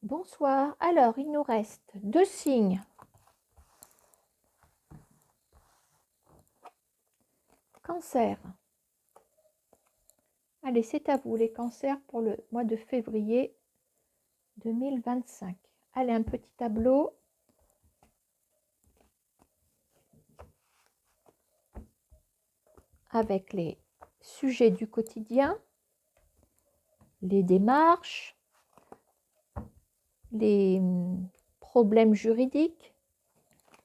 Bonsoir. Alors, il nous reste 2 signes. Cancer. Allez, c'est à vous les cancers pour le mois de février 2025. Allez, un petit tableau. Avec les sujets du quotidien, les démarches, les problèmes juridiques,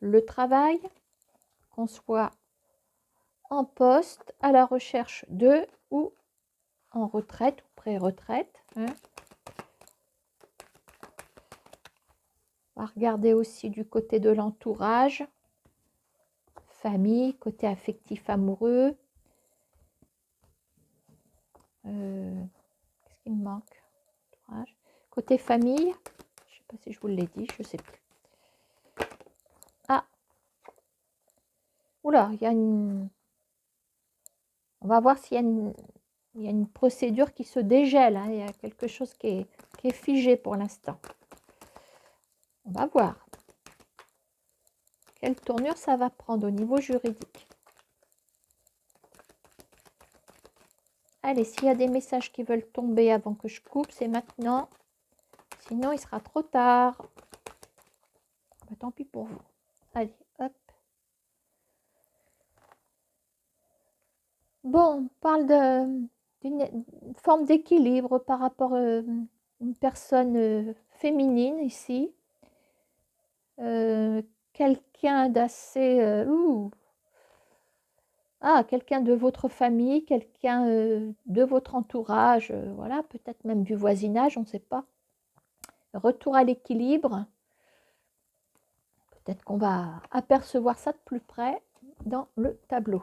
le travail, qu'on soit en poste, à la recherche de ou en retraite ou pré-retraite. On va regarder aussi du côté de l'entourage, famille, côté affectif amoureux. Qu'est-ce qui me manque? Côté famille, je ne sais pas si je vous l'ai dit, je ne sais plus. Ah, oula, il y a une... On va voir s'il y a une procédure qui se dégèle. Hein. Il y a quelque chose qui est figé pour l'instant. On va voir quelle tournure ça va prendre au niveau juridique. Allez, s'il y a des messages qui veulent tomber avant que je coupe, c'est maintenant. Sinon, il sera trop tard. Bah, tant pis pour vous. Allez, hop. Bon, on parle d'une forme d'équilibre par rapport à une personne féminine ici. Quelqu'un d'assez... quelqu'un de votre famille, quelqu'un de votre entourage, voilà, peut-être même du voisinage, on ne sait pas. Retour à l'équilibre. Peut-être qu'on va apercevoir ça de plus près dans le tableau.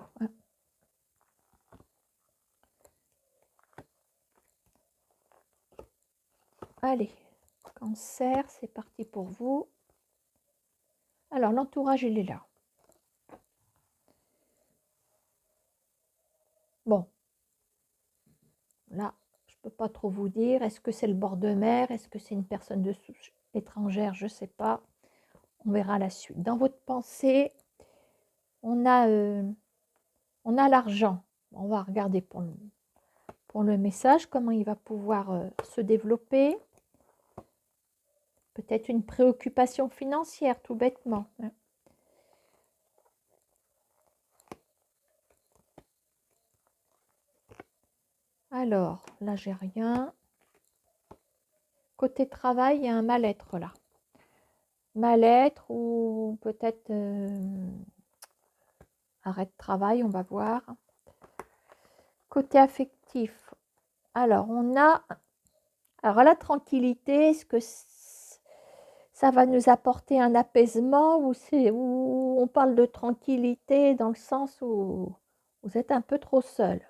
Allez, cancer, c'est parti pour vous. Alors, l'entourage, il est là. Bon, là, je ne peux pas trop vous dire. Est-ce que c'est le bord de mer? Est-ce que c'est une personne de souche étrangère? Je ne sais pas. On verra la suite. Dans votre pensée, on a l'argent. On va regarder pour le message, comment il va pouvoir se développer. Peut-être une préoccupation financière, tout bêtement. Alors, là, j'ai rien. Côté travail, il y a un mal-être là. Mal-être ou peut-être arrêt de travail, on va voir. Côté affectif, alors on a... Alors la tranquillité, est-ce que ça va nous apporter un apaisement ou on parle de tranquillité dans le sens où vous êtes un peu trop seul?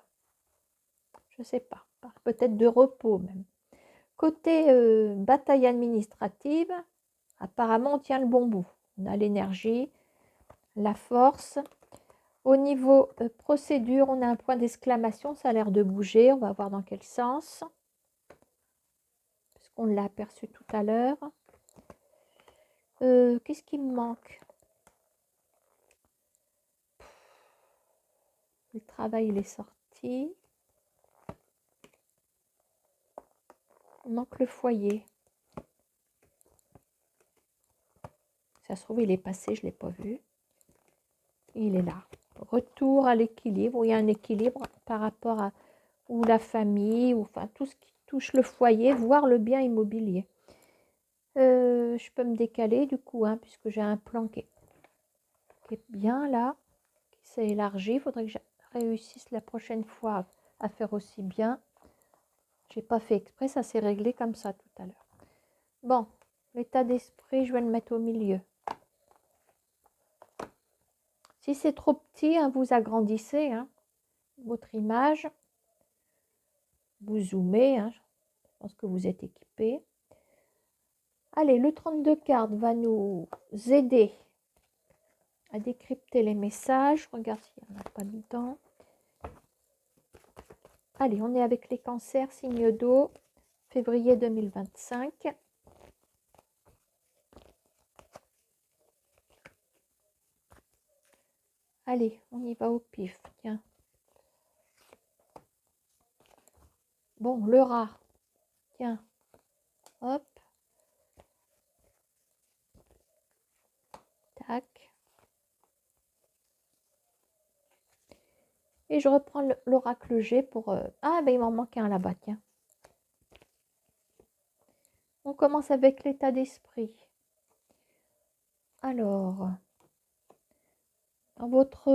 Je ne sais pas, peut-être de repos même. Côté bataille administrative, apparemment on tient le bon bout. On a l'énergie, la force. Au niveau procédure, on a un point d'exclamation, ça a l'air de bouger, on va voir dans quel sens. Parce qu'on l'a aperçu tout à l'heure. Qu'est-ce qui me manque? Le travail, il est sorti. Il manque le foyer. Ça se trouve, il est passé, je ne l'ai pas vu. Il est là. Retour à l'équilibre, où il y a un équilibre par rapport à ou la famille, ou enfin tout ce qui touche le foyer, voire le bien immobilier. Je peux me décaler du coup, hein, puisque j'ai un plan qui est bien là, qui s'est élargi. Il faudrait que je réussisse la prochaine fois à faire aussi bien. J'ai pas fait exprès, ça s'est réglé comme ça tout à l'heure. Bon, l'état d'esprit, je vais le mettre au milieu. Si c'est trop petit, hein, vous agrandissez votre image. Vous zoomez, je pense que vous êtes équipé. Allez, le 32 cartes va nous aider à décrypter les messages. Je regarde s'il n'y en a pas dedans. Allez, on est avec les cancers, signe d'eau, février 2025. Allez, on y va au pif, tiens. Bon, le rat. Tiens. Hop. Tac. Et je reprends l'oracle G pour... Ah, ben il m'en manque un là-bas, tiens. On commence avec l'état d'esprit. Alors, dans votre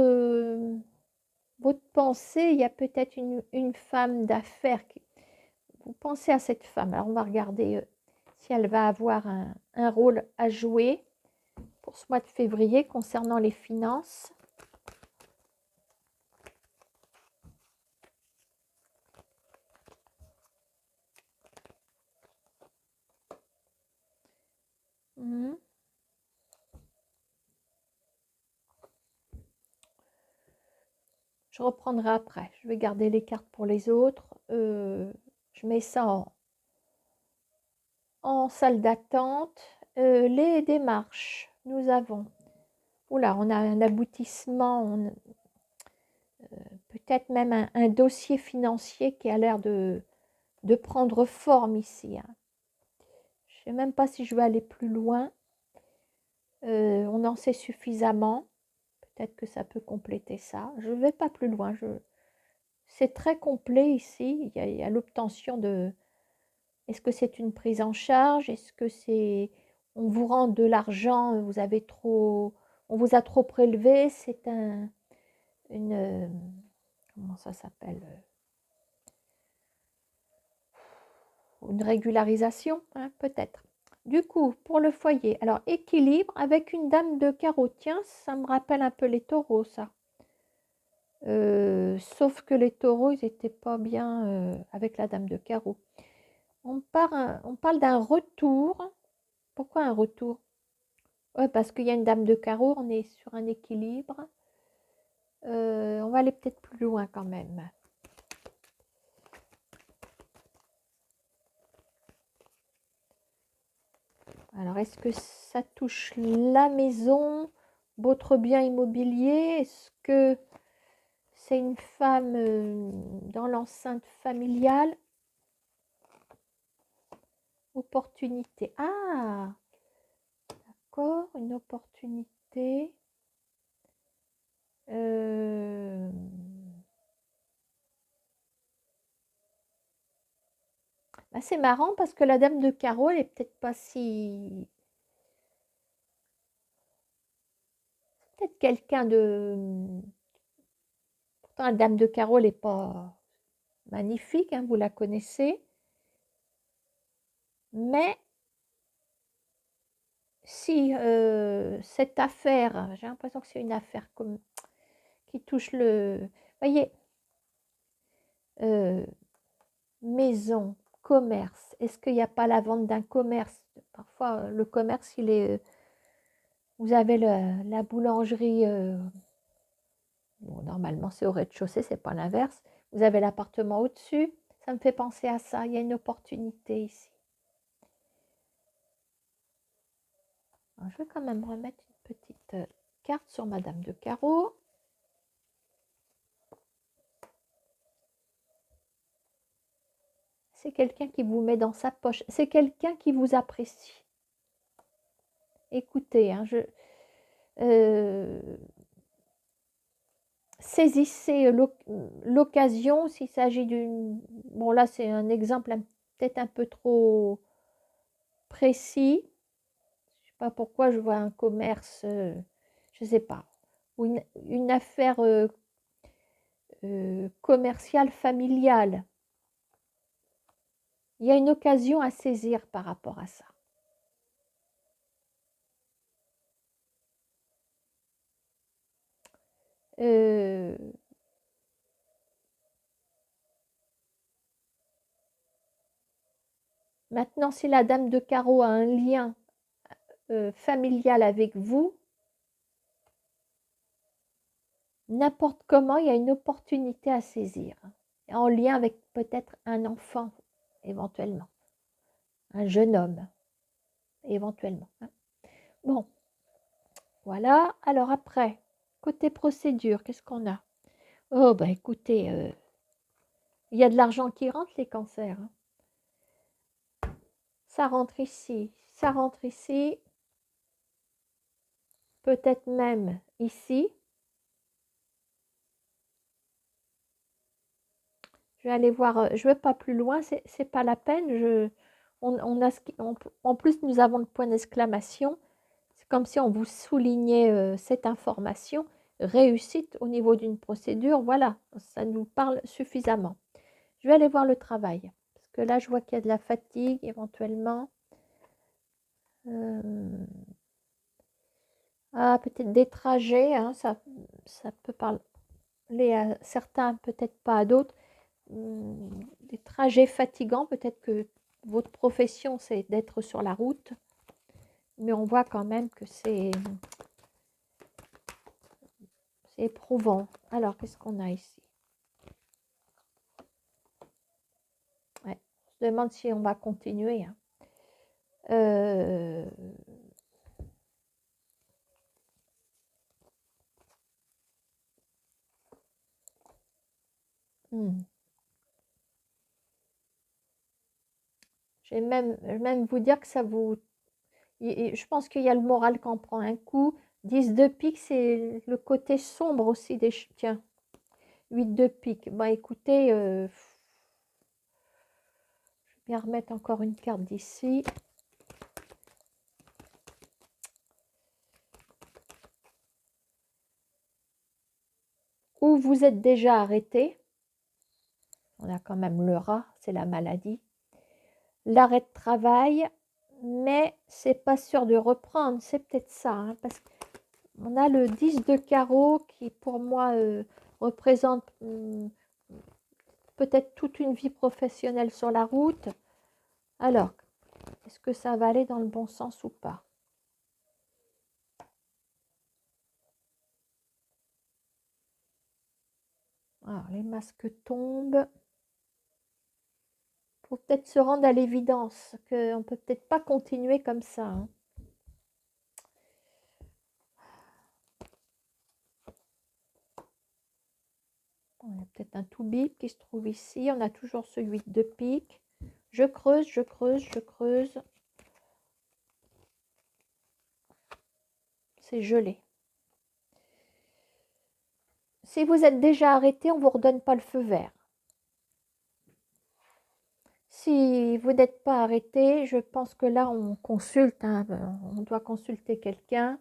pensée, il y a peut-être une femme d'affaires. Vous pensez à cette femme. Alors, on va regarder si elle va avoir un rôle à jouer pour ce mois de février concernant les finances. Je reprendrai après. Je vais garder les cartes pour les autres. Je mets ça en salle d'attente. Les démarches. Nous avons... Oula, on a un aboutissement. Peut-être même un dossier financier qui a l'air de prendre forme ici. Hein. Je ne sais même pas si je vais aller plus loin. On en sait suffisamment. Peut-être que ça peut compléter ça. Je ne vais pas plus loin. C'est très complet ici. Il y a l'obtention de... Est-ce que c'est une prise en charge? Est-ce que c'est... On vous rend de l'argent, vous avez trop... On vous a trop prélevé? C'est une... Comment ça s'appelle? Une régularisation, hein, peut-être. Du coup, pour le foyer, alors équilibre avec une dame de carreau. Tiens, ça me rappelle un peu les taureaux, ça. Sauf que les taureaux, ils n'étaient pas bien avec la dame de carreau. On parle d'un retour. Pourquoi un retour? Ouais, parce qu'il y a une dame de carreau, on est sur un équilibre. On va aller peut-être plus loin quand même. Alors, est-ce que ça touche la maison, votre bien immobilier? Est-ce que c'est une femme dans l'enceinte familiale? Opportunité. Ah, d'accord, une opportunité. Bah, c'est marrant parce que la dame de carreau, elle est peut-être pas si... Peut-être quelqu'un de... Pourtant, la dame de carreau, elle n'est pas magnifique, hein, vous la connaissez. Mais si cette affaire, j'ai l'impression que c'est une affaire comme, qui touche le... Voyez, maison, commerce, est-ce qu'il n'y a pas la vente d'un commerce? Parfois, le commerce, il est... vous avez la boulangerie... bon, normalement, c'est au rez-de-chaussée, c'est pas l'inverse. Vous avez l'appartement au-dessus. Ça me fait penser à ça. Il y a une opportunité ici. Alors, je vais quand même remettre une petite carte sur Madame de Carreau. C'est quelqu'un qui vous met dans sa poche. C'est quelqu'un qui vous apprécie. Écoutez, hein, saisissez l'occasion s'il s'agit d'une... Bon, là, c'est un exemple peut-être un peu trop précis. Je ne sais pas pourquoi je vois un commerce, je ne sais pas, ou une affaire commerciale familiale. Il y a une occasion à saisir par rapport à ça. Maintenant, si la dame de carreau a un lien familial avec vous, n'importe comment, il y a une opportunité à saisir, en lien avec peut-être un enfant, éventuellement, un jeune homme, éventuellement. Bon, voilà. Alors après, Côté procédure, qu'est-ce qu'on a? Oh, bah écoutez, il y a de l'argent qui rentre, les cancers, hein. Ça rentre ici, ça rentre ici, peut-être même ici. Je vais aller voir, je ne vais pas plus loin, c'est pas la peine. On a en plus, nous avons le point d'exclamation. C'est comme si on vous soulignait cette information. Réussite au niveau d'une procédure, voilà, ça nous parle suffisamment. Je vais aller voir le travail, parce que là, je vois qu'il y a de la fatigue éventuellement. Ah, peut-être des trajets, hein, ça peut parler à certains, peut-être pas à d'autres. Des trajets fatigants, peut-être que votre profession, c'est d'être sur la route, mais on voit quand même que c'est éprouvant. Alors, qu'est-ce qu'on a ici? Ouais, on se demande si on va continuer, hein. Je vais même vous dire que ça vous... Je pense qu'il y a le moral qui en prend un coup. 10 de pique, c'est le côté sombre aussi des... Tiens, 8 de pique. Bah écoutez, je vais bien remettre encore une carte d'ici. Ou vous êtes déjà arrêté. On a quand même le rat, c'est la maladie. L'arrêt de travail, mais c'est pas sûr de reprendre. C'est peut-être ça, hein, parce qu'on a le 10 de carreau qui, pour moi, représente peut-être toute une vie professionnelle sur la route. Alors, est-ce que ça va aller dans le bon sens ou pas? Alors, les masques tombent. Il faut peut-être se rendre à l'évidence qu'on ne peut peut-être pas continuer comme ça, hein. On a peut-être un tout bip qui se trouve ici. On a toujours ce 8 de pique. Je creuse, je creuse, je creuse. C'est gelé. Si vous êtes déjà arrêté, on ne vous redonne pas le feu vert. Si vous n'êtes pas arrêté, je pense que là, on consulte, hein, on doit consulter quelqu'un.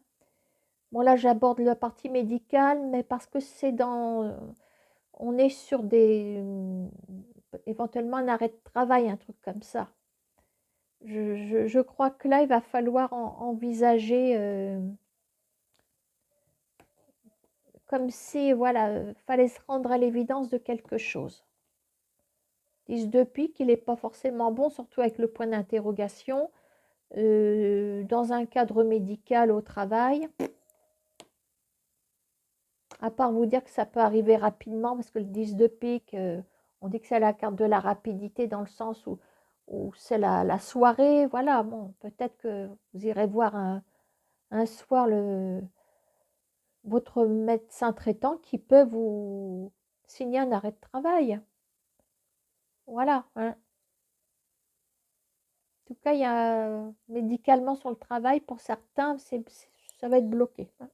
Bon, là, j'aborde la partie médicale, mais parce que c'est dans... on est sur des... éventuellement un arrêt de travail, un truc comme ça. Je crois que là, il va falloir envisager comme si, voilà, fallait se rendre à l'évidence de quelque chose. 10 de pique, il n'est pas forcément bon, surtout avec le point d'interrogation. Dans un cadre médical au travail, à part vous dire que ça peut arriver rapidement, parce que le 10 de pique, on dit que c'est la carte de la rapidité dans le sens où c'est la soirée. Voilà, bon, peut-être que vous irez voir un soir votre médecin traitant qui peut vous signer un arrêt de travail. Voilà, hein. En tout cas, il y a médicalement sur le travail, pour certains, ça va être bloqué, hein,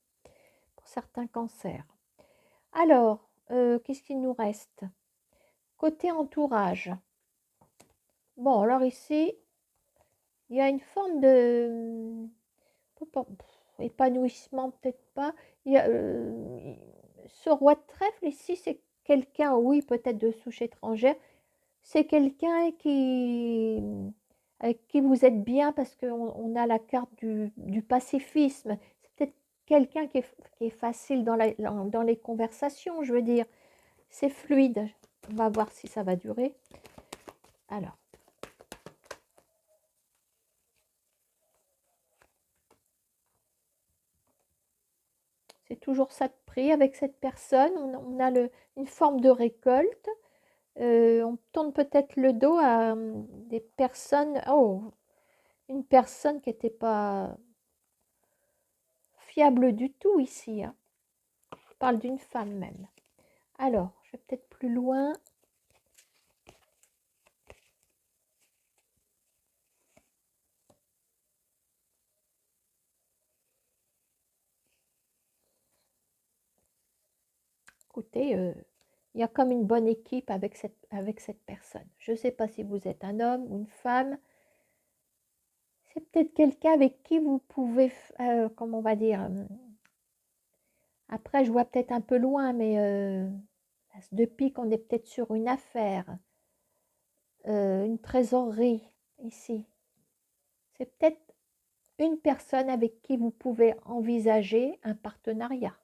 pour certains cancers. Alors, qu'est-ce qu'il nous reste? Côté entourage. Bon, alors ici, il y a une forme de épanouissement, peut-être pas. Il y a, ce roi de trèfle ici, c'est quelqu'un, oui, peut-être de souche étrangère. C'est quelqu'un avec qui vous êtes bien parce qu'on a la carte du pacifisme. C'est peut-être quelqu'un qui est facile dans les conversations, je veux dire. C'est fluide. On va voir si ça va durer. Alors. C'est toujours ça de prix avec cette personne. On a une forme de récolte. On tourne peut-être le dos à des personnes. Oh, une personne qui n'était pas fiable du tout ici, hein. parle d'une femme même. Alors, je vais peut-être plus loin. Écoutez, il y a comme une bonne équipe avec cette personne. Je ne sais pas si vous êtes un homme ou une femme. C'est peut-être quelqu'un avec qui vous pouvez, comment on va dire, après je vois peut-être un peu loin, mais depuis qu'on est peut-être sur une affaire, une trésorerie ici. C'est peut-être une personne avec qui vous pouvez envisager un partenariat.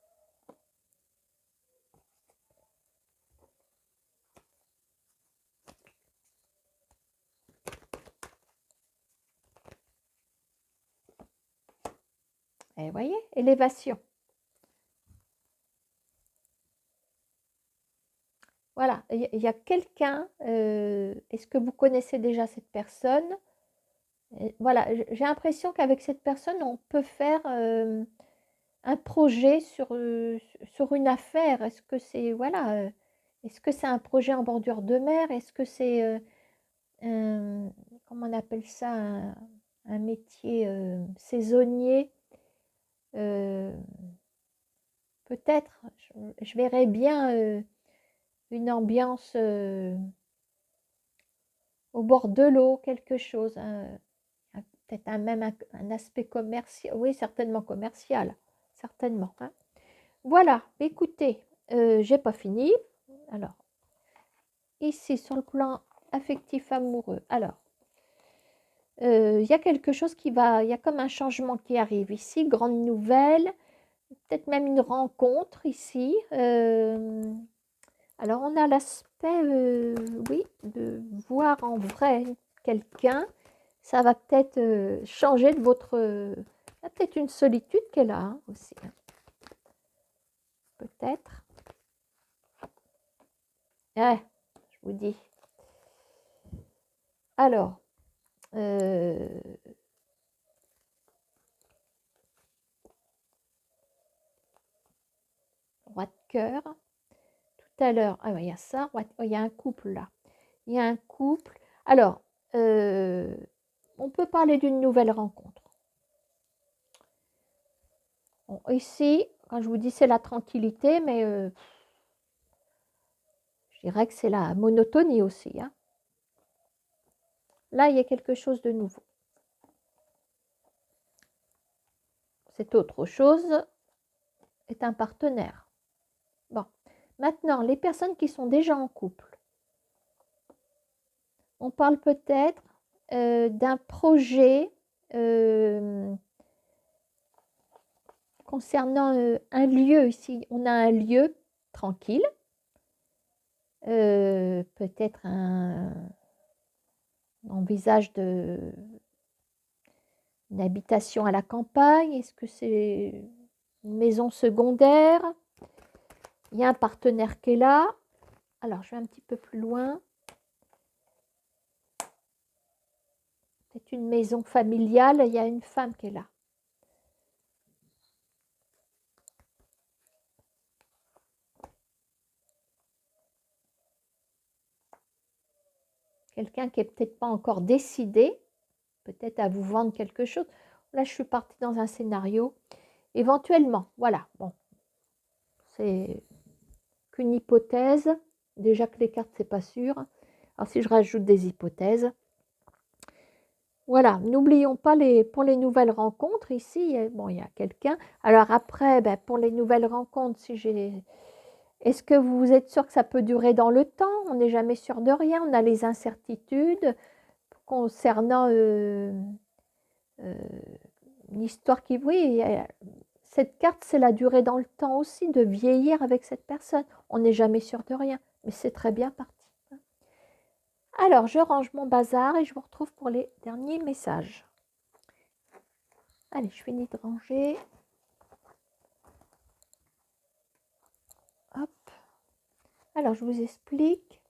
Et vous voyez, élévation. Voilà, il y a quelqu'un, est-ce que vous connaissez déjà cette personne? Et voilà, j'ai l'impression qu'avec cette personne, on peut faire un projet sur une affaire. Est-ce que c'est, voilà, est-ce que c'est un projet en bordure de mer? Est-ce que c'est, comment on appelle ça, un métier saisonnier? Euh, Peut-être, je verrais bien une ambiance au bord de l'eau, quelque chose, hein, peut-être même un aspect commercial, oui, certainement commercial, certainement, hein. Voilà, écoutez, j'ai pas fini. Alors, ici, sur le plan affectif amoureux, alors, il y a quelque chose qui va, il y a comme un changement qui arrive ici, grande nouvelle, peut-être même une rencontre ici. Alors, on a l'aspect, oui, de voir en vrai quelqu'un. Ça va peut-être changer de votre... il y a peut-être une solitude qui est là hein, aussi. Hein. Peut-être. Ouais, je vous dis. Alors, roi de cœur. Tout à l'heure, ah ouais, il y a ça, oh, il y a un couple là. Il y a un couple. Alors, on peut parler d'une nouvelle rencontre. Bon, ici, quand je vous dis c'est la tranquillité, mais je dirais que c'est la monotonie aussi. Hein. Là, il y a quelque chose de nouveau. Cette autre chose est un partenaire. Bon, maintenant, les personnes qui sont déjà en couple, on parle peut-être d'un projet concernant un lieu ici. On a un lieu tranquille, peut-être on envisage une habitation à la campagne. Est-ce que c'est une maison secondaire? Il y a un partenaire qui est là. Alors, je vais un petit peu plus loin. C'est une maison familiale, il y a une femme qui est là. Quelqu'un qui n'est peut-être pas encore décidé, peut-être à vous vendre quelque chose. Là, je suis partie dans un scénario. Éventuellement, voilà, bon, c'est qu'une hypothèse. Déjà que les cartes, c'est pas sûr. Alors, si je rajoute des hypothèses, voilà, n'oublions pas pour les nouvelles rencontres, ici, bon, il y a quelqu'un. Alors après, ben, pour les nouvelles rencontres, est-ce que vous êtes sûr que ça peut durer dans le temps? On n'est jamais sûr de rien, on a les incertitudes concernant une histoire qui, oui, cette carte, c'est la durée dans le temps aussi, de vieillir avec cette personne. On n'est jamais sûr de rien, mais c'est très bien parti. Alors, je range mon bazar et je vous retrouve pour les derniers messages. Allez, je finis de ranger. Hop. Alors, je vous explique.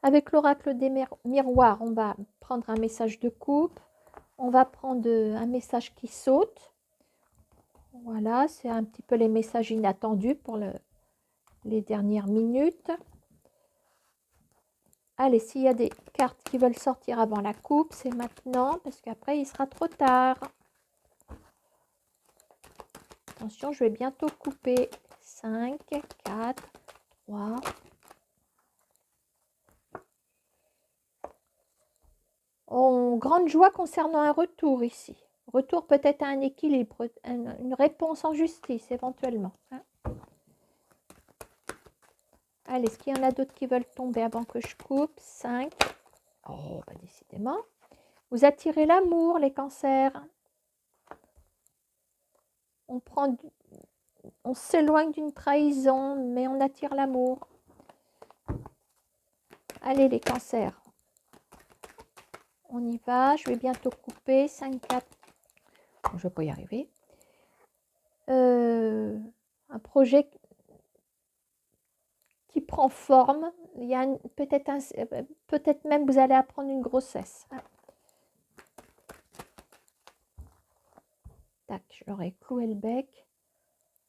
Avec l'oracle des miroirs, on va prendre un message de coupe. On va prendre un message qui saute. Voilà, c'est un petit peu les messages inattendus pour les dernières minutes. Allez, s'il y a des cartes qui veulent sortir avant la coupe, c'est maintenant, parce qu'après, il sera trop tard. Attention, je vais bientôt couper. 5, 4, 3. Grande joie concernant un retour ici. Retour peut-être à un équilibre, une réponse en justice éventuellement. Hein. Allez, est-ce qu'il y en a d'autres qui veulent tomber avant que je coupe? 5. Oh, bah décidément. Vous attirez l'amour, les cancers. On s'éloigne d'une trahison, mais on attire l'amour. Allez, les cancers. On y va. Je vais bientôt couper. 5, 4. Je ne vais pas y arriver. Un projet qui prend forme. Il y a peut-être même vous allez apprendre une grossesse. Tac, je leur ai cloué le bec.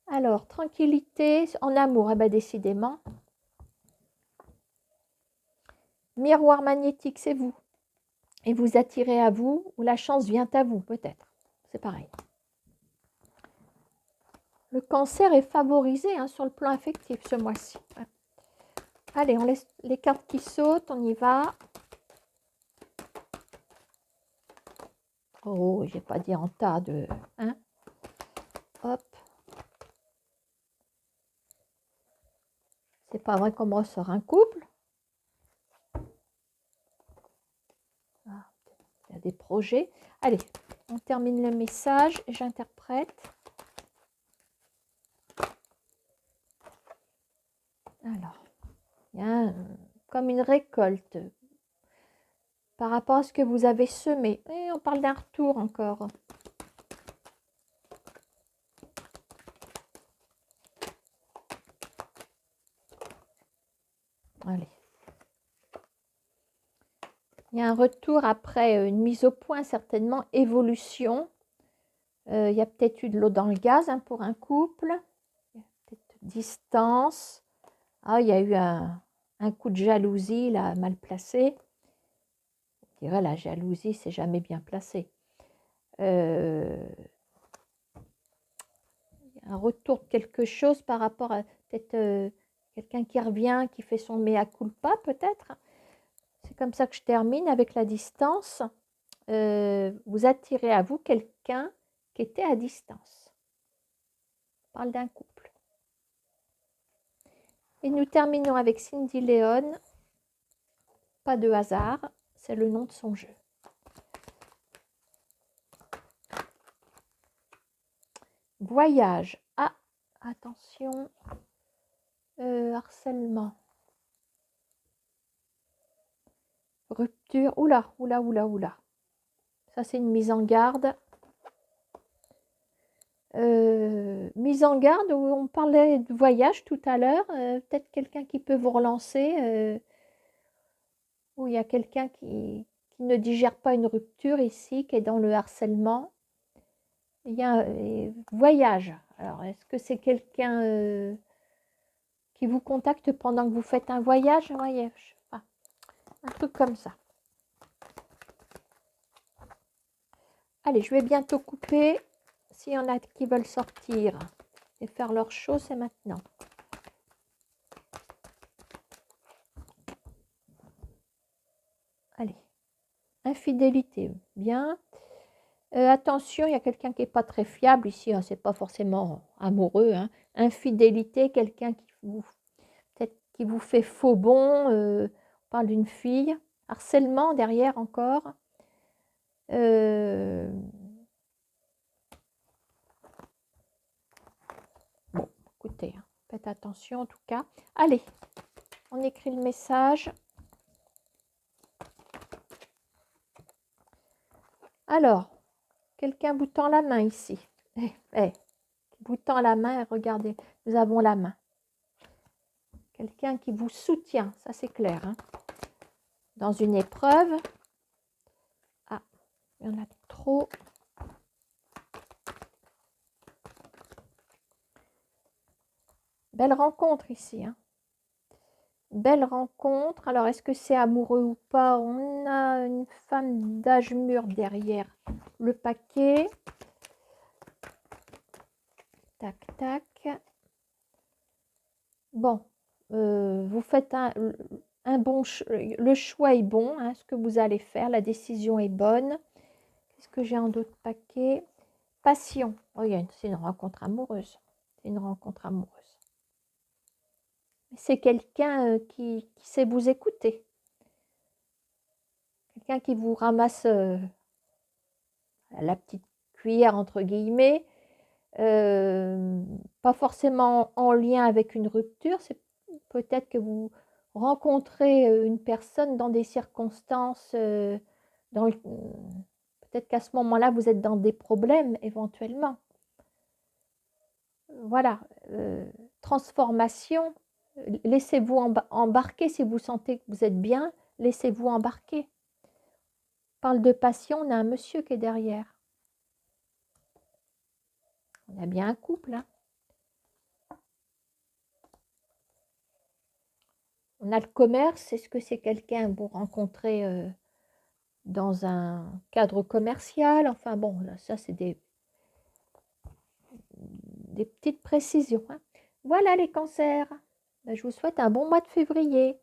Alors, tranquillité en amour. Eh bien, décidément. Miroir magnétique, c'est vous. Et vous attirez à vous, ou la chance vient à vous, peut-être. C'est pareil. Le cancer est favorisé hein, sur le plan affectif ce mois-ci. Allez, on laisse les cartes qui sautent, on y va. Oh, j'ai pas dit en tas de... Hein. Hop. C'est pas vrai qu'on me ressort un couple. Ah, il y a des projets. Allez, on termine le message et j'interprète. Alors, il y a comme une récolte par rapport à ce que vous avez semé. Et on parle d'un retour encore. Allez. Il y a un retour après une mise au point, certainement, évolution. Il y a peut-être eu de l'eau dans le gaz hein, pour un couple. Il y a peut-être distance. Ah, il y a eu un coup de jalousie, là, mal placé. Je dirais la jalousie, c'est jamais bien placé. Un retour de quelque chose par rapport à peut-être quelqu'un qui revient, qui fait son mea culpa, peut-être. C'est comme ça que je termine avec la distance. Vous attirez à vous quelqu'un qui était à distance. On parle d'un couple. Et nous terminons avec Cindy Léon. Pas de hasard, c'est le nom de son jeu. Voyage. Ah, attention. Harcèlement. Rupture. Oula, oula, oula, oula. Ça, c'est une mise en garde. Mise en garde où on parlait de voyage tout à l'heure. Peut-être quelqu'un qui peut vous relancer. Où il y a quelqu'un qui ne digère pas une rupture ici, qui est dans le harcèlement. Il y a un voyage. Alors, est-ce que c'est quelqu'un qui vous contacte pendant que vous faites un voyage? Ouais, je sais pas. Un truc comme ça. Allez, je vais bientôt couper. S'il y en a qui veulent sortir et faire leur show, c'est maintenant. Allez. Infidélité, bien. Attention, il y a quelqu'un qui n'est pas très fiable ici. Hein, c'est pas forcément amoureux. Hein. Infidélité, quelqu'un qui vous peut-être qui vous fait faux bond. On parle d'une fille. Harcèlement derrière encore. Bon, écoutez, hein, faites attention en tout cas. Allez, on écrit le message. Alors, quelqu'un vous tend la main ici. Vous tend la main et regardez, nous avons la main. Quelqu'un qui vous soutient, ça c'est clair. Hein. Dans une épreuve. Ah, il y en a trop. Belle rencontre ici, hein. Belle rencontre. Alors, est-ce que c'est amoureux ou pas? On a une femme d'âge mûr derrière le paquet. Tac, tac. Bon, vous faites un bon... Le choix est bon, hein, ce que vous allez faire. La décision est bonne. Qu'est-ce que j'ai en d'autres paquets? Passion. Oh, c'est une rencontre amoureuse. C'est une rencontre amoureuse. C'est quelqu'un qui sait vous écouter. Quelqu'un qui vous ramasse la petite cuillère, entre guillemets. Pas forcément en lien avec une rupture. C'est peut-être que vous rencontrez une personne dans des circonstances, peut-être qu'à ce moment-là, vous êtes dans des problèmes éventuellement. Voilà, transformation. Laissez-vous embarquer si vous sentez que vous êtes bien, laissez-vous embarquer. On parle de passion, on a un monsieur qui est derrière. On a bien un couple, hein. On a le commerce. Est-ce que c'est quelqu'un que vous rencontrez dans un cadre commercial? Enfin bon, là, ça c'est des petites précisions, hein. Voilà les cancers. Ben, je vous souhaite un bon mois de février.